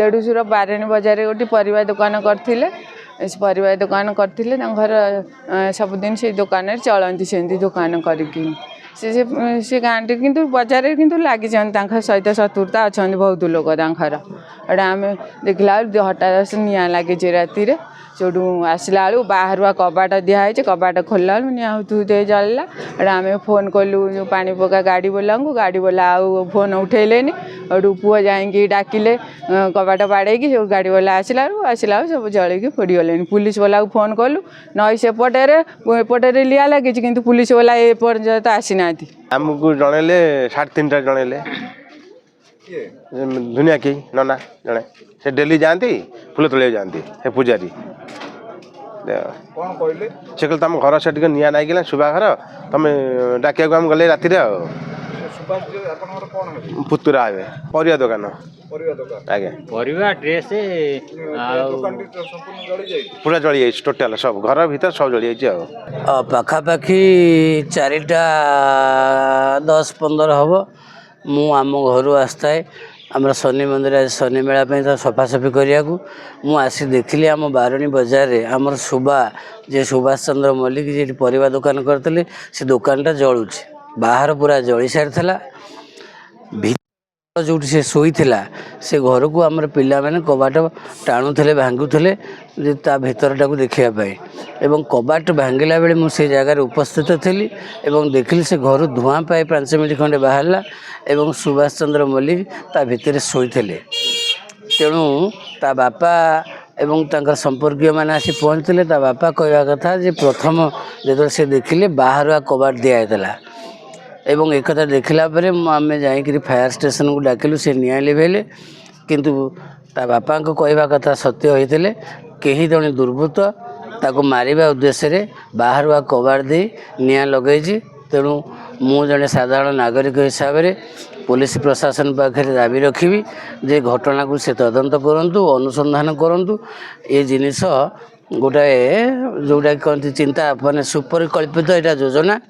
देढ़शुर बारेणी बजार गोटे परिवा दुकान करते परिवा दुकान करते घर सबुदिन से दुकान चलती से दुकान करके सी गाँव किंतु बजार किंतु लगी सहित शत्रुता अच्छा बहुत लोग आम देखला हठात निआ लगे राति चौटू आसला बेलू बाहर कबाट दिखाई कबाट खोलला निआ जलला आम फोन कलु जो पानी पका गाड़ी वाला को गाड़ी वाला आउ फोन उठेलेनी और पुआ जाइए डाकिले कबाट बाड़े जो गाड़ी वाला आसला सब जल पोड़गले पुलिस वाला को फोन कलु नई सेपटे लिया लगी किंतु पुलिस वाला एपर्यंत आसीना आमको जनइले 3:30 जनइले दुनिया की नना जड़े से डेली जाती फुल तोड़ जाती हे पूजारी से कहते तुम घर से निआ नागिला सुबा घर तुम डाक गले राति पुतुरा हे परिया दुकान आगे परिवा ड्रेस पूरा जली जाइए टोटाल सब घर भीतर सब जली जाइए पाखापाखि 4टा 10-15 हम मु आम घर आसताए आम शनि मंदिर आज शनि मेला तो सफासफी करने को आसी देखिली आम बारणी बजार रे आमर सुबा जे सुभाष चंद्र मल्लिक जी परिवा दुकान करते से दुकानटा जलुचे बाहर पूरा जली सारी जो से शोई से घर को आमर पिला माने कबाट टाणुले भांगुले भितरटा को देखापी एवं कबाट भांगिला बेले मुझे जगार उपस्थित थी एवं देखिली से घर धूआं पाए 5 मिनट खंडे बाहरला एवं सुभाष चंद्र मल्लिक ता भितर शोई तेणु ता बापा एवं तांकर संपर्कीय मैंने आसी पहुँचते ता बापा कहवा कथा जे प्रथम जो से देखिले बाहर कबाट दिखाला एवं एक कथा देखला परे आम जाकि फायर स्टेशन को डाकिलु से निआ लिभेले किंतु ता बापा को कहवा कथा सत्य होते कहीं जड़े दुर्बृत्त ताको मारिबा उद्देश्य रे बाहर कबाट दे निआ लगे तेणु मु जड़े साधारण नागरिक हिसाब से पुलिस प्रशासन पाखे दाबी रखी जे घटना को से तदंत करूँ अनुसंधान करूँ ये जिनिस गोटाए जोटा कहते चिंता माने सुपरिकल्पित यहाँ योजना।